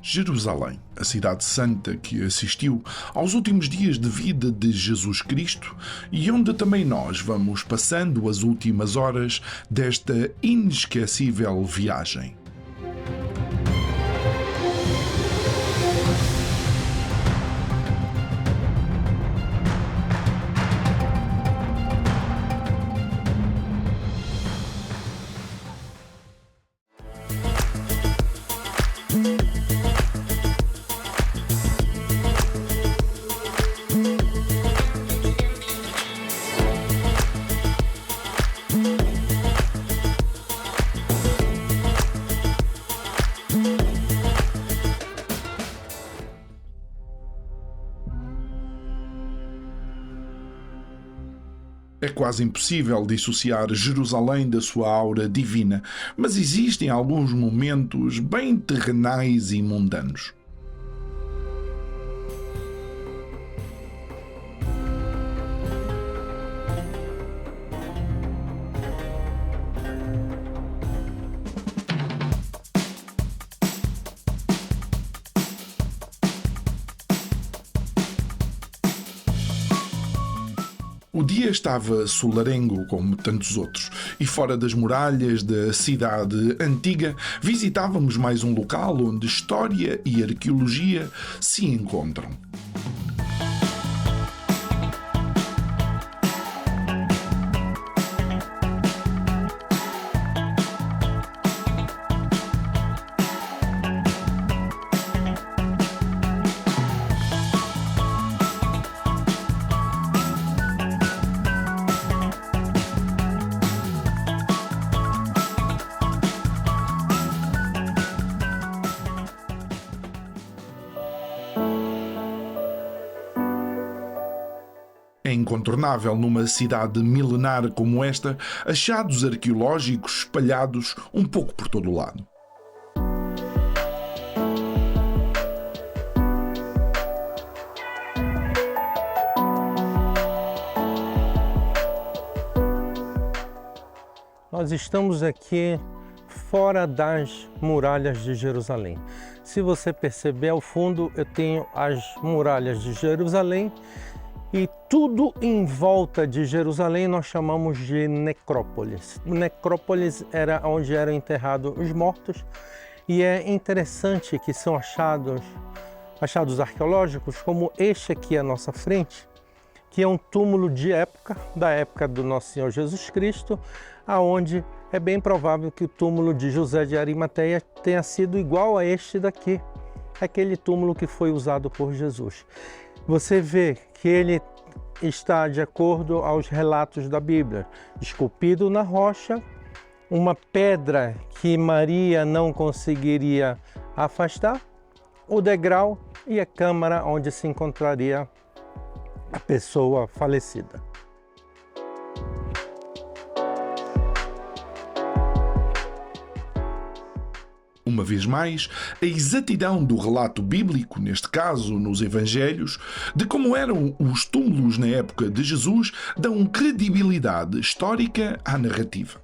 Jerusalém, a cidade santa que assistiu aos últimos dias de vida de Jesus Cristo e onde também nós vamos passando as últimas horas desta inesquecível viagem. É quase impossível dissociar Jerusalém da sua aura divina, mas existem alguns momentos bem terrenais e mundanos. O dia estava solarengo como tantos outros, e fora das muralhas da cidade antiga, visitávamos mais um local onde história e arqueologia se encontram. É incontornável numa cidade milenar como esta, achados arqueológicos espalhados um pouco por todo o lado. Nós estamos aqui fora das muralhas de Jerusalém. Se você perceber ao fundo, eu tenho as muralhas de Jerusalém e tudo em volta de Jerusalém nós chamamos de necrópolis. Necrópolis era onde eram enterrados os mortos e é interessante que são achados arqueológicos como este aqui à nossa frente, que é um túmulo de época, da época do nosso Senhor Jesus Cristo, aonde é bem provável que o túmulo de José de Arimateia tenha sido igual a este daqui, aquele túmulo que foi usado por Jesus. Você vê que ele está de acordo aos relatos da Bíblia, esculpido na rocha, uma pedra que Maria não conseguiria afastar, o degrau e a câmara onde se encontraria a pessoa falecida. Uma vez mais, a exatidão do relato bíblico, neste caso nos Evangelhos, de como eram os túmulos na época de Jesus, dão credibilidade histórica à narrativa.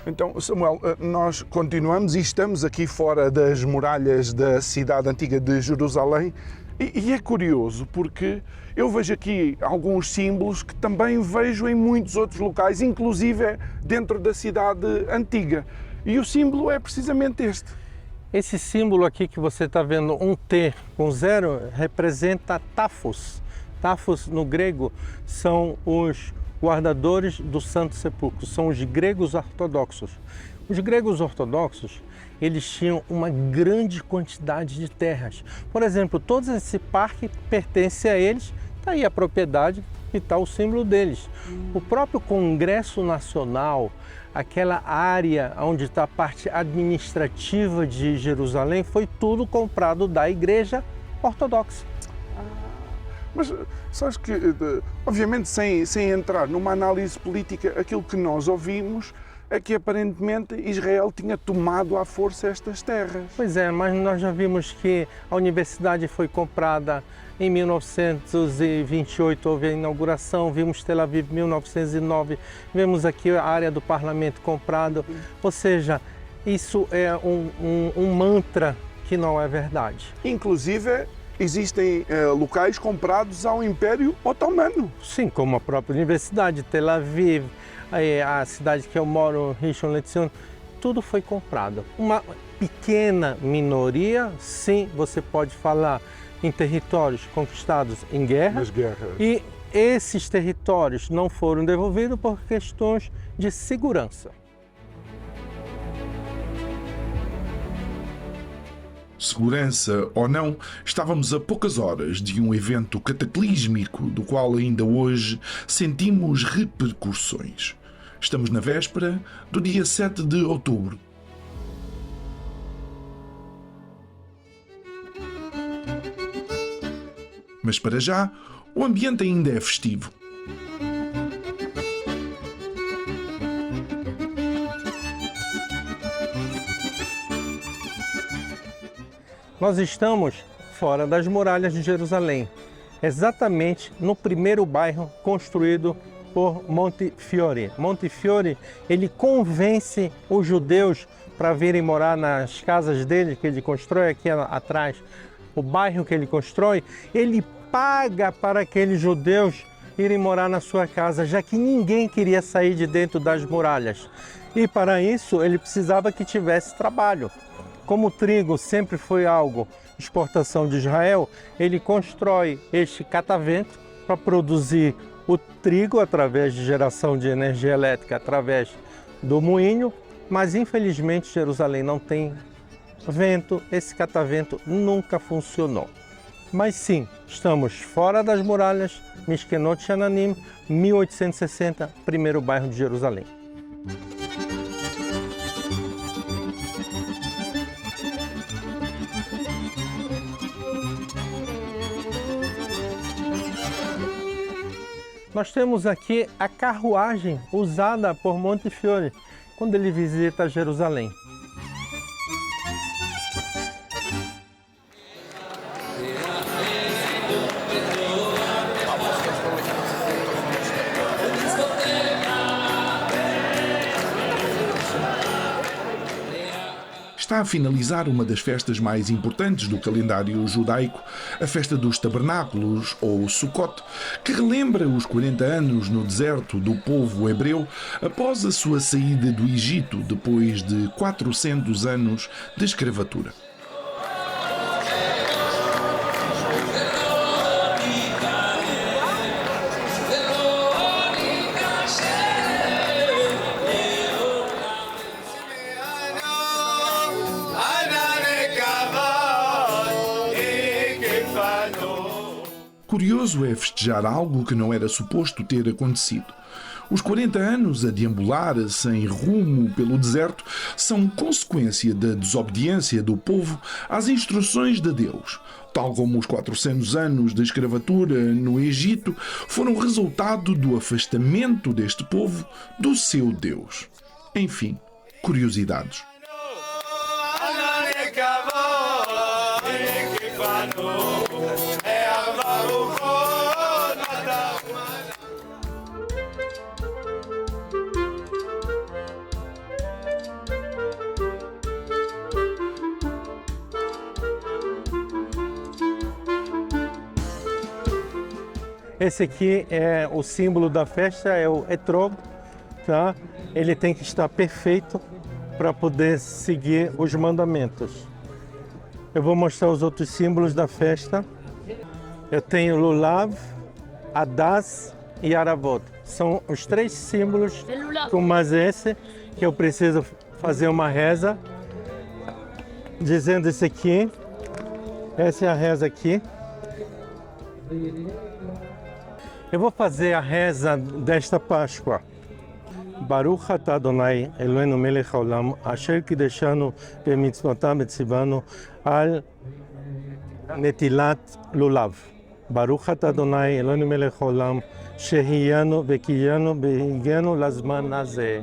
Então, Samuel, nós continuamos e estamos aqui fora das muralhas da cidade antiga de Jerusalém. E é curioso porque eu vejo aqui alguns símbolos que também vejo em muitos outros locais, inclusive dentro da cidade antiga. E o símbolo é precisamente este. Esse símbolo aqui que você está vendo, um T com zero, representa Tafos. Tafos no grego são os guardadores do Santo Sepulcro, são os gregos ortodoxos. Os gregos ortodoxos, eles tinham uma grande quantidade de terras. Por exemplo, todo esse parque pertence a eles, está aí a propriedade e está o símbolo deles. O próprio Congresso Nacional, aquela área onde está a parte administrativa de Jerusalém, foi tudo comprado da Igreja Ortodoxa. Mas sabes que, obviamente, sem entrar numa análise política, aquilo que nós ouvimos é que aparentemente Israel tinha tomado à força estas terras. Pois é, mas nós já vimos que a universidade foi comprada em 1928, houve a inauguração, vimos Tel Aviv em 1909, vemos aqui a área do parlamento comprada, ou seja, isso é um mantra que não é verdade. Inclusive, existem locais comprados ao Império Otomano. Sim, como a própria universidade, Tel Aviv, a cidade que eu moro, Rishon LeZion, tudo foi comprado. Uma pequena minoria, sim, você pode falar em territórios conquistados em guerra. Nas guerras. E esses territórios não foram devolvidos por questões de segurança. Segurança ou não, estávamos a poucas horas de um evento cataclísmico do qual ainda hoje sentimos repercussões. Estamos na véspera do dia 7 de outubro. Mas para já, o ambiente ainda é festivo. Nós estamos fora das muralhas de Jerusalém, exatamente no primeiro bairro construído por Montefiore. Montefiore, ele convence os judeus para virem morar nas casas dele, que ele constrói aqui atrás. O bairro que ele constrói, ele paga para aqueles judeus irem morar na sua casa, já que ninguém queria sair de dentro das muralhas. E para isso, ele precisava que tivesse trabalho. Como o trigo sempre foi algo exportação de Israel, ele constrói este catavento para produzir o trigo através de geração de energia elétrica, através do moinho, mas infelizmente Jerusalém não tem vento, esse catavento nunca funcionou. Mas sim, estamos fora das muralhas, Mishkenot Shananim, 1860, primeiro bairro de Jerusalém. Nós temos aqui a carruagem usada por Montefiore quando ele visita Jerusalém. Está a finalizar uma das festas mais importantes do calendário judaico, a festa dos tabernáculos, ou Sukkot, que relembra os 40 anos no deserto do povo hebreu após a sua saída do Egito depois de 400 anos de escravatura. Curioso é festejar algo que não era suposto ter acontecido. Os 40 anos a deambular sem rumo pelo deserto são consequência da desobediência do povo às instruções de Deus, tal como os 400 anos de escravatura no Egito foram resultado do afastamento deste povo do seu Deus. Enfim, curiosidades. Esse aqui é o símbolo da festa, é o etrog, tá? Ele tem que estar perfeito para poder seguir os mandamentos. Eu vou mostrar os outros símbolos da festa. Eu tenho Lulav, Hadas e Aravot. São os 3 símbolos, mas esse que eu preciso fazer uma reza, dizendo isso aqui. Essa é a reza aqui. Eu vou fazer a reza desta Páscoa. Baruch atah Adonai Eloheinu melech haolam, asher kideshanu b'mitzvotav v'tzivanu al netilat lulav. Baruch atah Adonai Eloheinu melech haolam, שהחיינו וקיימנו והגיענו לזמן הזה.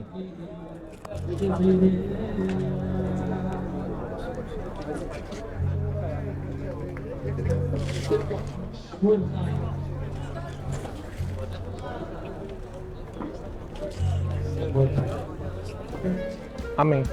Amém.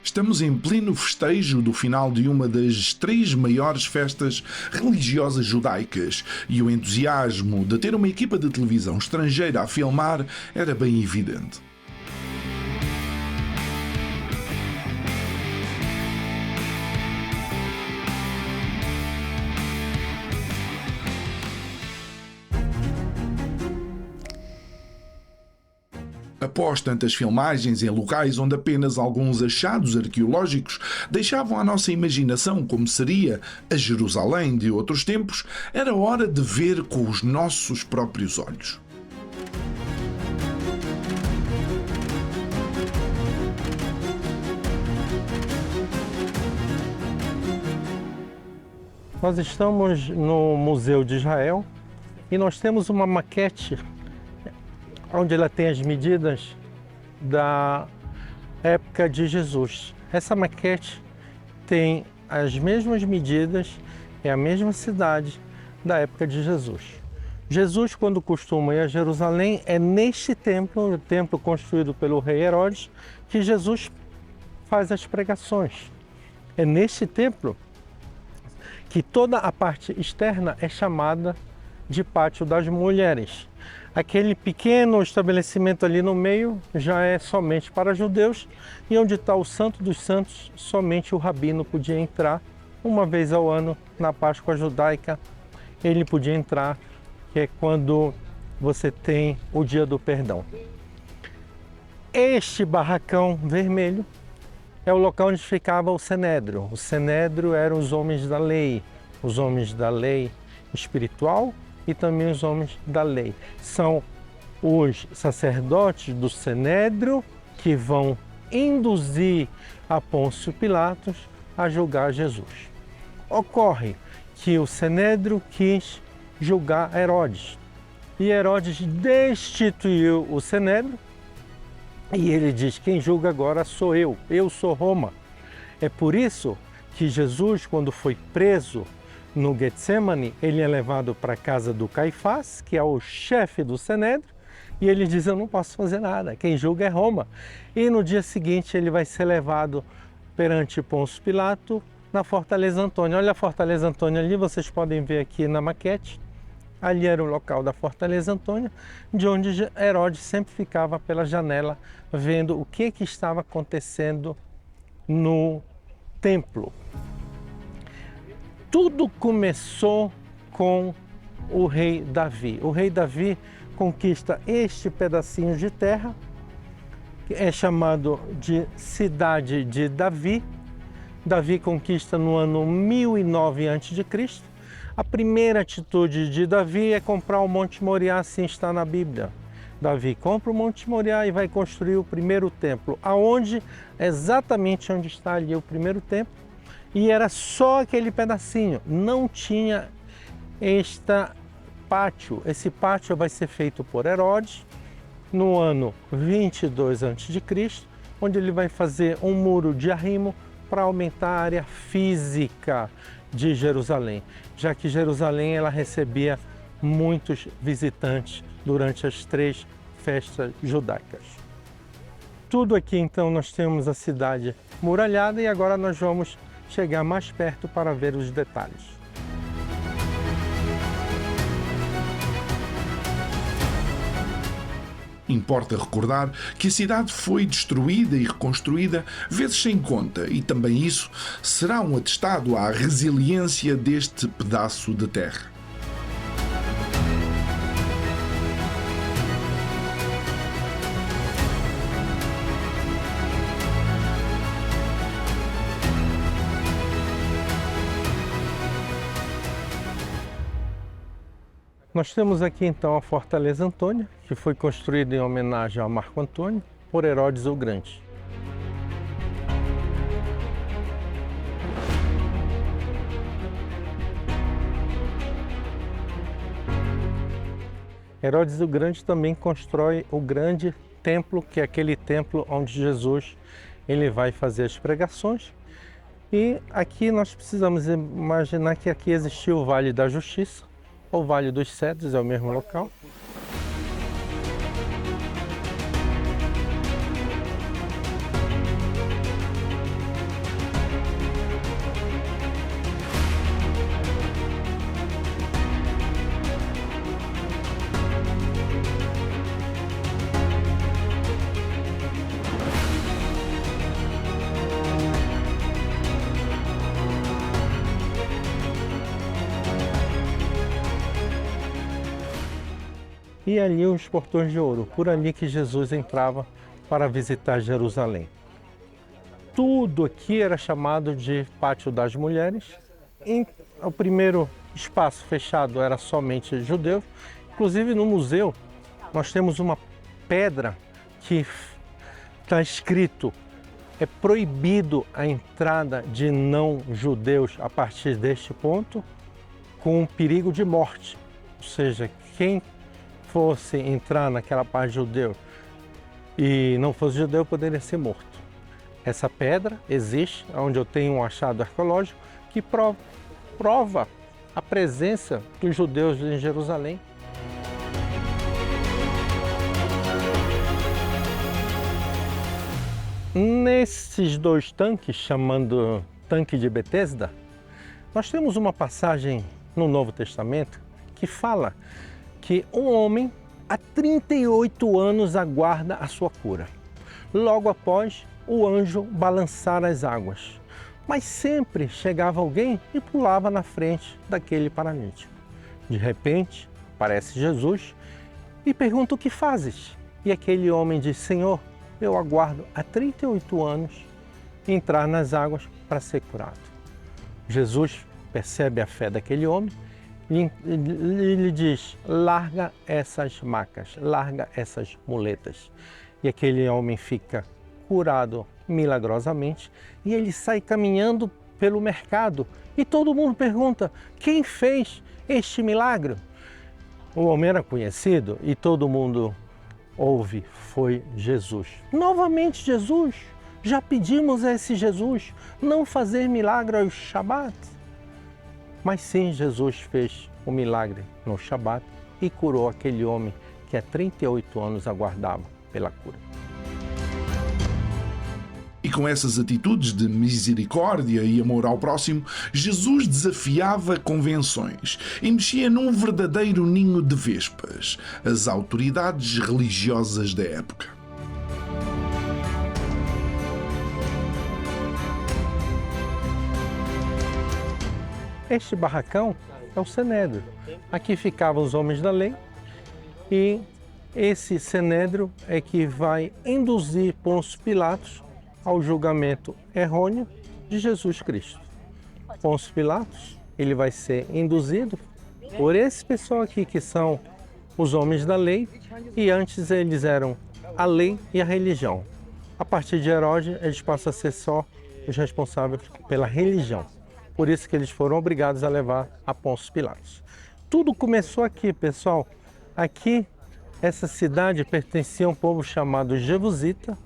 Estamos em pleno festejo do final de uma das 3 maiores festas religiosas judaicas e o entusiasmo de ter uma equipa de televisão estrangeira a filmar era bem evidente. Após tantas filmagens em locais onde apenas alguns achados arqueológicos deixavam à nossa imaginação como seria a Jerusalém de outros tempos, era hora de ver com os nossos próprios olhos. Nós estamos no Museu de Israel e nós temos uma maquete onde ela tem as medidas da época de Jesus. Essa maquete tem as mesmas medidas, é a mesma cidade da época de Jesus. Jesus, quando costuma ir a Jerusalém, é neste templo, o templo construído pelo rei Herodes, que Jesus faz as pregações. É neste templo que toda a parte externa é chamada de Pátio das Mulheres. Aquele pequeno estabelecimento ali no meio já é somente para judeus, e onde está o Santo dos Santos, somente o rabino podia entrar uma vez ao ano na Páscoa judaica. Ele podia entrar, que é quando você tem o Dia do Perdão. Este barracão vermelho é o local onde ficava o Sinédrio. O Sinédrio eram os homens da lei espiritual e também os homens da lei. São os sacerdotes do Sinédrio que vão induzir a Pôncio Pilatos a julgar Jesus. Ocorre que o Sinédrio quis julgar Herodes, e Herodes destituiu o Sinédrio, e ele diz: quem julga agora sou eu sou Roma. É por isso que Jesus, quando foi preso no Getsemane, ele é levado para a casa do Caifás, que é o chefe do Sinédrio, e ele diz: eu não posso fazer nada, quem julga é Roma. E no dia seguinte ele vai ser levado perante Pôncio Pilato na Fortaleza Antônia. Olha a Fortaleza Antônia ali, vocês podem ver aqui na maquete. Ali era o local da Fortaleza Antônia, de onde Herodes sempre ficava pela janela vendo o que estava acontecendo no templo. Tudo começou com o rei Davi. O rei Davi conquista este pedacinho de terra, que é chamado de Cidade de Davi. Davi conquista no ano 1009 a.C. A primeira atitude de Davi é comprar o Monte Moriá, assim está na Bíblia. Davi compra o Monte Moriá e vai construir o primeiro templo, exatamente onde está ali o primeiro templo. E era só aquele pedacinho, não tinha este pátio. Esse pátio vai ser feito por Herodes no ano 22 a.C., onde ele vai fazer um muro de arrimo para aumentar a área física de Jerusalém, já que Jerusalém ela recebia muitos visitantes durante as 3 festas judaicas. Tudo aqui então nós temos a cidade muralhada, e agora nós vamos chegar mais perto para ver os detalhes. Importa recordar que a cidade foi destruída e reconstruída vezes sem conta, e também isso será um atestado à resiliência deste pedaço de terra. Nós temos aqui então a Fortaleza Antônia, que foi construída em homenagem a Marco Antônio por Herodes o Grande. Herodes o Grande também constrói o grande templo, que é aquele templo onde Jesus ele vai fazer as pregações. E aqui nós precisamos imaginar que aqui existiu o Vale da Justiça, o Vale dos Cedros, é o mesmo local. E ali os portões de ouro, por ali que Jesus entrava para visitar Jerusalém. Tudo aqui era chamado de Pátio das Mulheres. O primeiro espaço fechado era somente judeu. Inclusive no museu nós temos uma pedra que está escrito: é proibido a entrada de não judeus a partir deste ponto, com perigo de morte. Ou seja, quem fosse entrar naquela parte judeu e não fosse judeu, poderia ser morto. Essa pedra existe, onde eu tenho um achado arqueológico que prova a presença dos judeus em Jerusalém. Nesses dois tanques, chamando tanque de Betesda, nós temos uma passagem no Novo Testamento que fala que um homem há 38 anos aguarda a sua cura. Logo após, o anjo balançar as águas. Mas sempre chegava alguém e pulava na frente daquele paralítico. De repente, aparece Jesus e pergunta: o que fazes? E aquele homem diz: Senhor, eu aguardo há 38 anos entrar nas águas para ser curado. Jesus percebe a fé daquele homem e lhe diz: larga essas macas, larga essas muletas. E aquele homem fica curado milagrosamente e ele sai caminhando pelo mercado e todo mundo pergunta: quem fez este milagre? O homem era conhecido e todo mundo ouve: foi Jesus. Novamente Jesus, já pedimos a esse Jesus não fazer milagre aos Shabat. Mas sim, Jesus fez o milagre no Shabat e curou aquele homem que há 38 anos aguardava pela cura. E com essas atitudes de misericórdia e amor ao próximo, Jesus desafiava convenções e mexia num verdadeiro ninho de vespas, as autoridades religiosas da época. Este barracão é o Cenédrio. Aqui ficavam os homens da lei e esse Cenédrio é que vai induzir Pôncio Pilatos ao julgamento errôneo de Jesus Cristo. Pôncio Pilatos, ele vai ser induzido por esse pessoal aqui que são os homens da lei e antes eles eram a lei e a religião. A partir de Herodes, eles passam a ser só os responsáveis pela religião. Por isso que eles foram obrigados a levar a Pôncio Pilatos. Tudo começou aqui, pessoal. Aqui, essa cidade pertencia a um povo chamado Jebusita,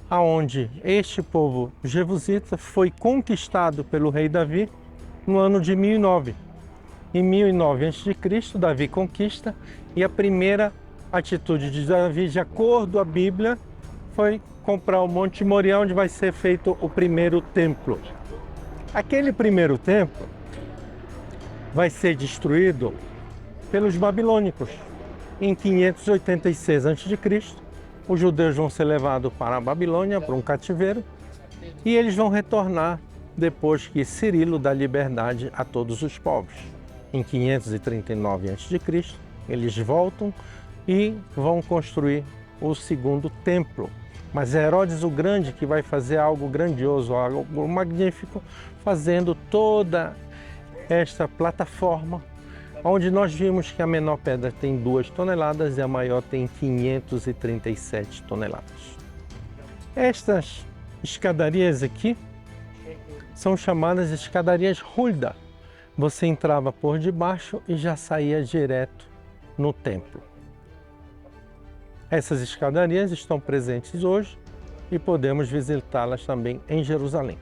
aonde este povo Jebusita foi conquistado pelo rei Davi no ano de 1009. Em 1009 a.C., Davi conquista e a primeira atitude de Davi, de acordo com a Bíblia, foi comprar o Monte Moriá, onde vai ser feito o primeiro templo. Aquele primeiro templo vai ser destruído pelos babilônicos. em 586 a.C., os judeus vão ser levados para a Babilônia, para um cativeiro, e eles vão retornar depois que Cirilo dá liberdade a todos os povos. Em 539 a.C., eles voltam e vão construir o segundo templo. Mas é Herodes o Grande que vai fazer algo grandioso, algo magnífico, fazendo toda esta plataforma, onde nós vimos que a menor pedra tem 2 toneladas e a maior tem 537 toneladas. Estas escadarias aqui são chamadas escadarias Hulda. Você entrava por debaixo e já saía direto no templo. Essas escadarias estão presentes hoje e podemos visitá-las também em Jerusalém.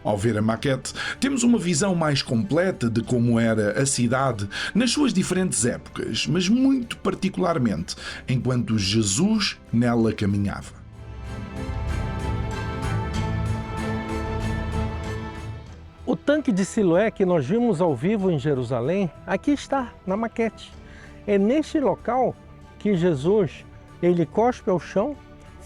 Ao ver a maquete, temos uma visão mais completa de como era a cidade nas suas diferentes épocas, mas muito particularmente enquanto Jesus nela caminhava. O tanque de Siloé que nós vimos ao vivo em Jerusalém, aqui está, na maquete. É neste local que Jesus, ele cospe ao chão,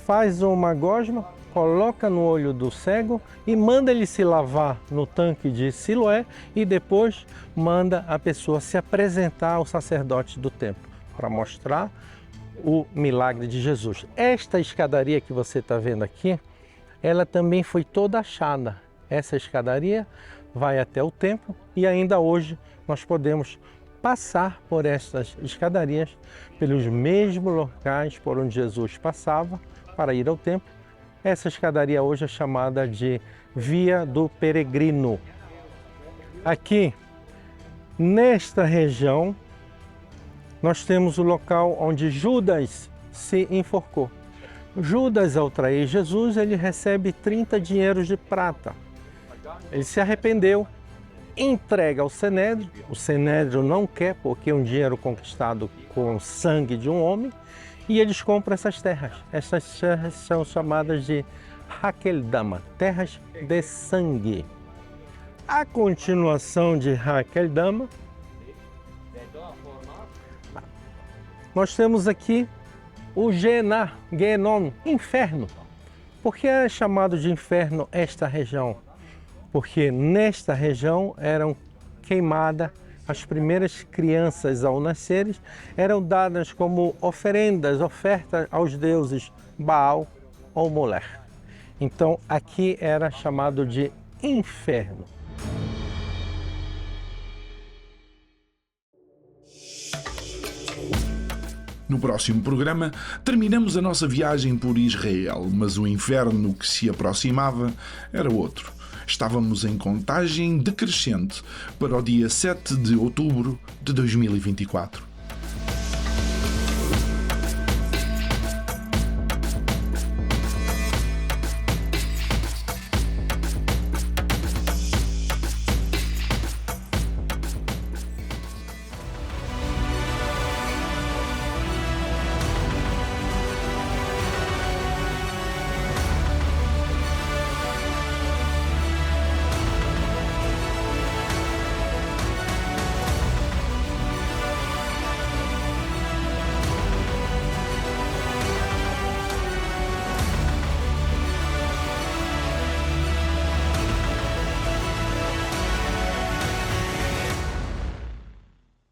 faz uma gosma, coloca no olho do cego e manda ele se lavar no tanque de Siloé e depois manda a pessoa se apresentar ao sacerdote do templo para mostrar o milagre de Jesus. Esta escadaria que você está vendo aqui, ela também foi toda achada. Essa escadaria vai até o templo e ainda hoje nós podemos passar por estas escadarias, pelos mesmos locais por onde Jesus passava para ir ao templo. Essa escadaria hoje é chamada de Via do Peregrino. Aqui, nesta região, nós temos o local onde Judas se enforcou. Judas, ao trair Jesus, ele recebe 30 dinheiros de prata. Ele se arrependeu, entrega ao Sinédrio. O Sinédrio não quer, porque é um dinheiro conquistado com o sangue de um homem, e eles compram essas terras. Essas terras são chamadas de Hakeldama, terras de sangue. A continuação de Hakeldama, nós temos aqui o Genom, inferno. Por que é chamado de inferno esta região? Porque nesta região eram queimadas as primeiras crianças ao nascerem, eram dadas como oferendas, ofertas aos deuses Baal ou Moler. Então aqui era chamado de inferno. No próximo programa, terminamos a nossa viagem por Israel, mas o inferno que se aproximava era outro. Estávamos em contagem decrescente para o dia 7 de outubro de 2024.